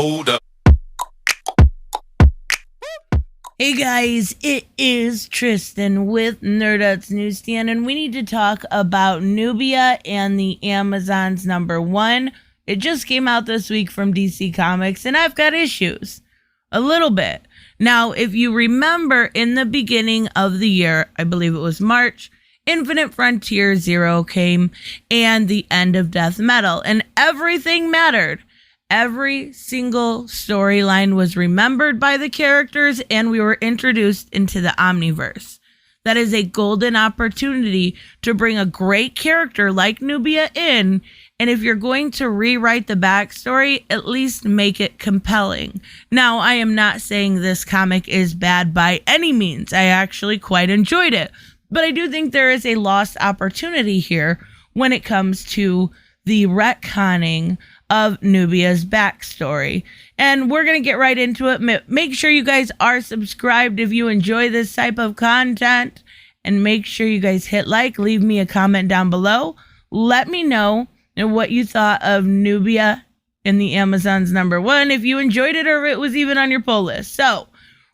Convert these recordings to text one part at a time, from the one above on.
Hold up. Hey guys, it is Tristan with Nerdut's Newsstand, and we need to talk about Nubia and the Amazons #1. It just came out this week from DC Comics, and I've got issues. A little bit. Now, if you remember, in the beginning of the year, I believe it was March, Infinite Frontier 0 came, and the end of Death Metal, and everything mattered. Every single storyline was remembered by the characters, and we were introduced into the Omniverse. That is a golden opportunity to bring a great character like Nubia in, and if you're going to rewrite the backstory, at least make it compelling. Now, I am not saying this comic is bad by any means. I actually quite enjoyed it, but I do think there is a lost opportunity here when it comes to the retconning of Nubia's backstory. And we're going to get right into it. Make sure you guys are subscribed if you enjoy this type of content. And make sure you guys hit like, leave me a comment down below. Let me know what you thought of Nubia in the Amazons #1, if you enjoyed it or if it was even on your pull list. So,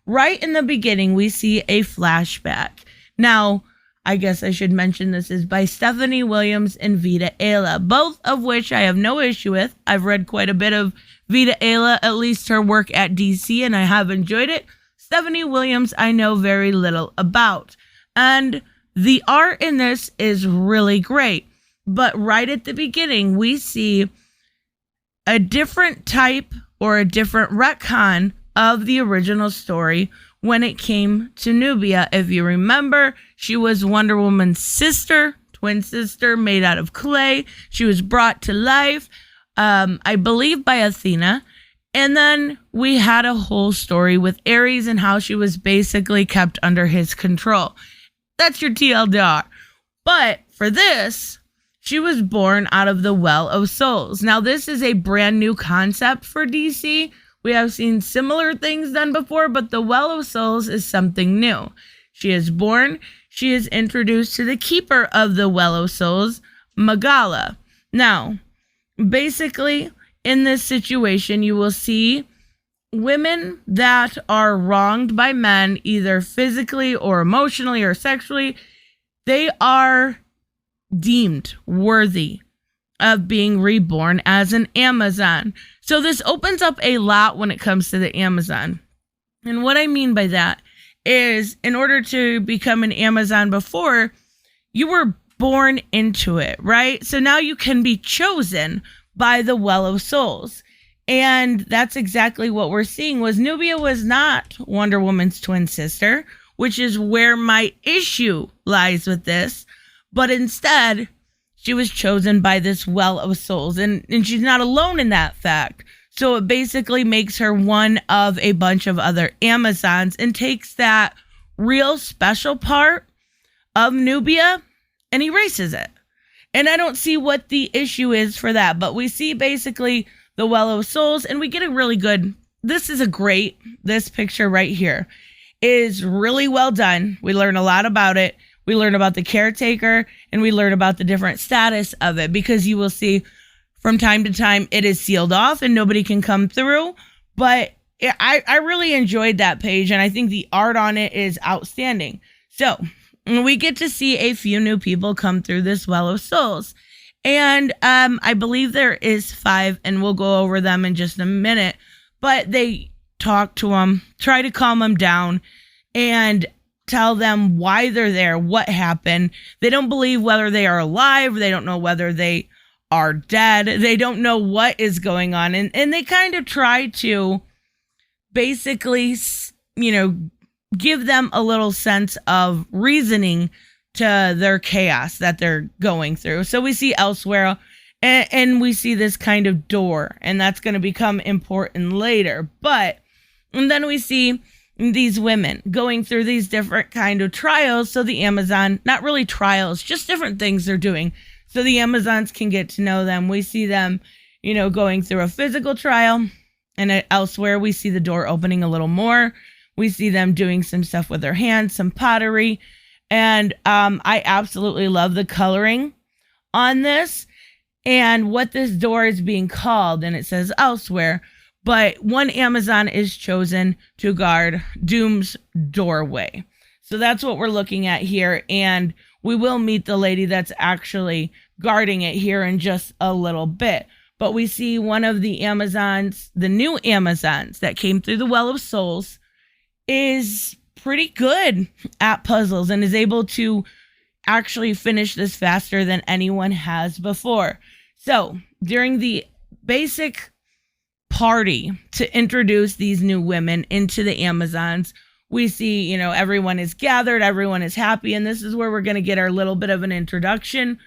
right in the beginning, we see a flashback. Now, I guess I should mention this is by Stephanie Williams and Vita Ayla, both of which I have no issue with. I've read quite a bit of Vita Ayla, at least her work at DC, and I have enjoyed it. Stephanie Williams, I know very little about. And the art in this is really great. But right at the beginning, we see a different type or a different retcon of the original story when it came to Nubia. If you remember, she was Wonder Woman's sister, twin sister made out of clay. She was brought to life, I believe, by Athena. And then we had a whole story with Ares and how she was basically kept under his control. That's your TLDR. But for this, she was born out of the Well of Souls. Now, this is a brand new concept for DC. We have seen similar things done before, but the Well of Souls is something new. She is born, she is introduced to the keeper of the Well of Souls, Magala. Now, basically, in this situation, you will see women that are wronged by men, either physically or emotionally or sexually. They are deemed worthy of being reborn as an Amazon. So this opens up a lot when it comes to the Amazon. And what I mean by that is, in order to become an Amazon before, you were born into it, right? So now you can be chosen by the Well of Souls. And that's exactly what we're seeing. Was Nubia was not Wonder Woman's twin sister, which is where my issue lies with this. But instead, she was chosen by this Well of Souls, and she's not alone in that fact. So it basically makes her one of a bunch of other Amazons and takes that real special part of Nubia and erases it. And I don't see what the issue is for that, but we see basically the Well of Souls, and we get a really good, this picture right here is really well done. We learn a lot about it. We learn about the caretaker, and we learn about the different status of it, because you will see from time to time it is sealed off and nobody can come through. But I really enjoyed that page, and I think the art on it is outstanding. So we get to see a few new people come through this Well of Souls. And I believe there is 5, and we'll go over them in just a minute. But they talk to them, try to calm them down, and tell them why they're there, what happened. They don't believe whether they are alive. They don't know whether they are dead. They don't know what is going on. And they kind of try to basically, give them a little sense of reasoning to their chaos that they're going through. So we see elsewhere, and we see this kind of door, and that's going to become important later. And then we see these women going through these different kind of trials. So the Amazon, not really trials, just different things they're doing, so the Amazons can get to know them. We see them, going through a physical trial, and elsewhere we see the door opening a little more. We see them doing some stuff with their hands, some pottery. And I absolutely love the coloring on this and what this door is being called. And it says elsewhere. but one Amazon is chosen to guard Doom's doorway. So that's what we're looking at here, and we will meet the lady that's actually guarding it here in just a little bit. But we see one of the Amazons, the new Amazons that came through the Well of Souls, is pretty good at puzzles and is able to actually finish this faster than anyone has before. So during the basic party to introduce these new women into the Amazons, we see, everyone is gathered, everyone is happy, and this is where we're going to get our little bit of an introduction.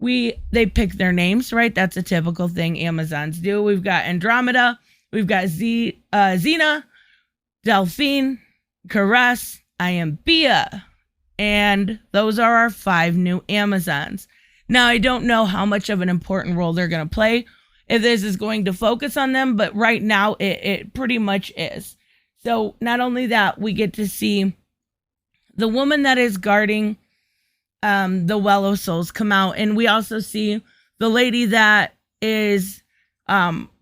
They pick their names, right? That's a typical thing Amazons do. We've got Andromeda, we've got Xena, Delphine, Caress, Iambia, and those are our 5 new Amazons. Now, I don't know how much of an important role they're going to play, if this is going to focus on them, but right now it pretty much is. So not only that, we get to see the woman that is guarding the Well of Souls come out, and we also see the lady that is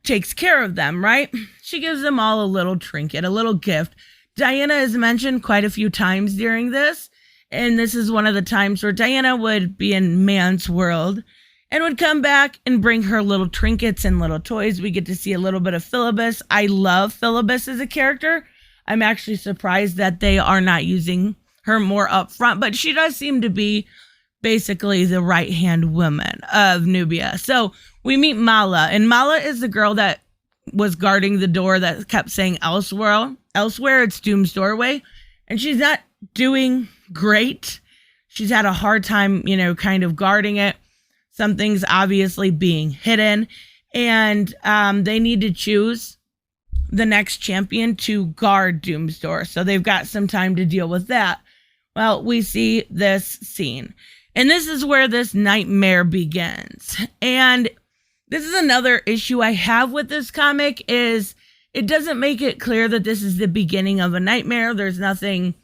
takes care of them, right? She gives them all a little trinket, a little gift. Diana is mentioned quite a few times during this, and this is one of the times where Diana would be in man's world and would come back and bring her little trinkets and little toys. We get to see a little bit of Philibus. I love Philibus as a character. I'm actually surprised that they are not using her more up front, but she does seem to be basically the right-hand woman of Nubia. So we meet Mala, and Mala is the girl that was guarding the door that kept saying elsewhere. It's Doom's doorway, and she's not doing great. She's had a hard time, kind of guarding it. Something's obviously being hidden, and they need to choose the next champion to guard Doom's door. So they've got some time to deal with that. Well, we see this scene, and this is where this nightmare begins. And this is another issue I have with this comic, is it doesn't make it clear that this is the beginning of a nightmare. There's nothing,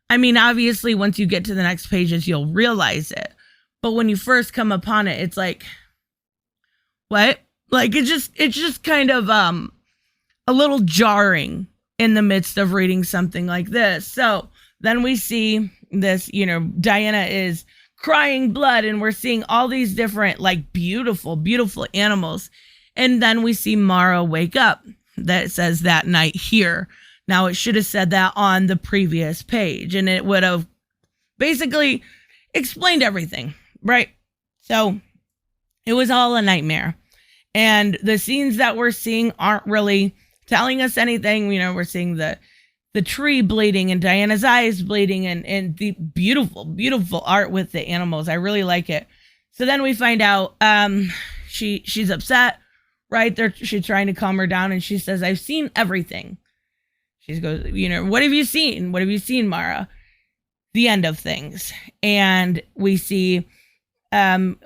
obviously once you get to the next pages, you'll realize it. But when you first come upon it, it's like, what? Like, it's just kind of a little jarring in the midst of reading something like this. So then we see this, Diana is crying blood, and we're seeing all these different, like, beautiful, beautiful animals. And then we see Mara wake up. That says that night here. Now, it should have said that on the previous page, and it would have basically explained everything. Right. So it was all a nightmare. And the scenes that we're seeing aren't really telling us anything. We're seeing the tree bleeding and Diana's eyes bleeding and the beautiful, beautiful art with the animals. I really like it. So then we find out she's upset, right? She's trying to calm her down, and she says, I've seen everything. She goes, what have you seen? What have you seen, Mara? The end of things. And we see the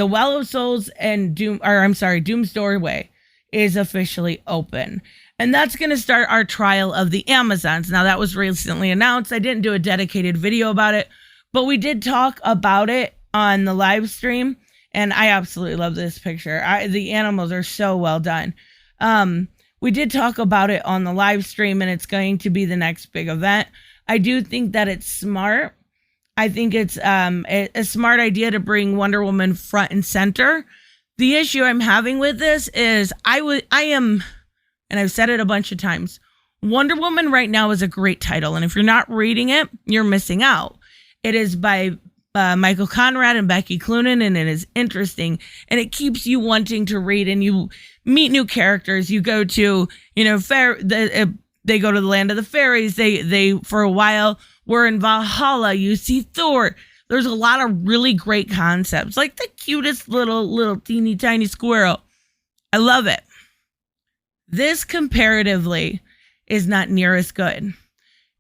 Well of Souls and Doom's doorway is officially open. And that's going to start our trial of the Amazons. Now, that was recently announced. I didn't do a dedicated video about it, but we did talk about it on the live stream, and I absolutely love this picture. The animals are so well done. We did talk about it on the live stream, and it's going to be the next big event. I do think that it's smart. I think it's a smart idea to bring Wonder Woman front and center. The issue I'm having with this is I am, and I've said it a bunch of times, Wonder Woman right now is a great title. And if you're not reading it, you're missing out. It is by Michael Conrad and Becky Cloonan, and it is interesting. And it keeps you wanting to read, and you meet new characters. You go to, they go to the land of the fairies. They for a while were in Valhalla. You see Thor. There's a lot of really great concepts, like the cutest little teeny tiny squirrel. I love it. This comparatively is not near as good.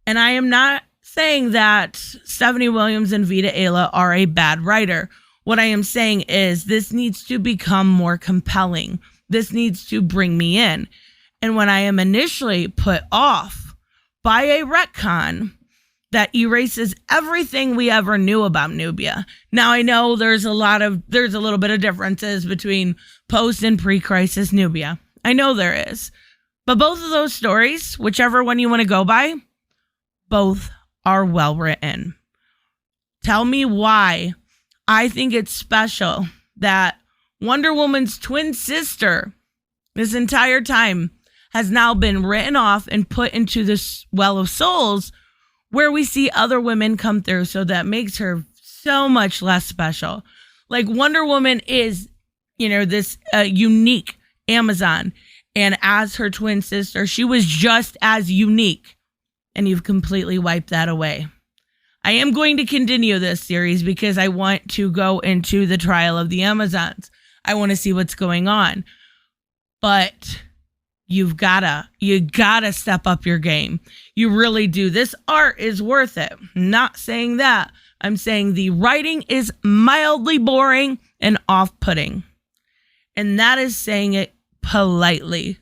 And I am not saying that Stephanie Williams and Vita Ayla are a bad writer. What I am saying is this needs to become more compelling. This needs to bring me in. And when I am initially put off by a retcon that erases everything we ever knew about Nubia. Now, I know there's a little bit of differences between post and pre-crisis Nubia. I know there is. But both of those stories, whichever one you want to go by, both are well written. Tell me why I think it's special that Wonder Woman's twin sister this entire time has now been written off and put into this well of souls where we see other women come through. So that makes her so much less special. Like Wonder Woman is, this unique Amazon. And as her twin sister, she was just as unique. And you've completely wiped that away. I am going to continue this series because I want to go into the trial of the Amazons. I want to see what's going on. But you gotta step up your game. You really do. This art is worth it. I'm not saying that. I'm saying the writing is mildly boring and off-putting. And that is saying it politely.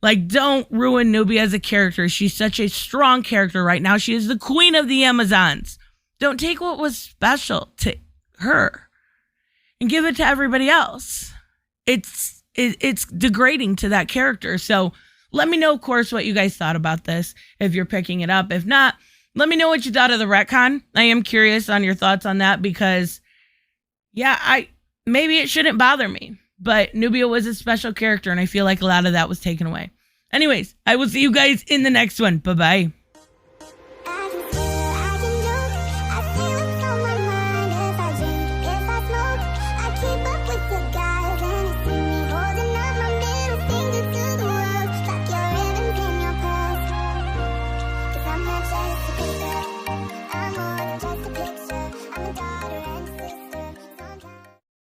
Like, don't ruin Nubia as a character. She's such a strong character right now. She is the queen of the Amazons. Don't take what was special to her and give it to everybody else. It's degrading to that character. So let me know, of course, what you guys thought about this if you're picking it up. If not, let me know what you thought of the retcon. I am curious on your thoughts on that because, maybe it shouldn't bother me. But Nubia was a special character, and I feel like a lot of that was taken away. Anyways, I will see you guys in the next one. Bye-bye.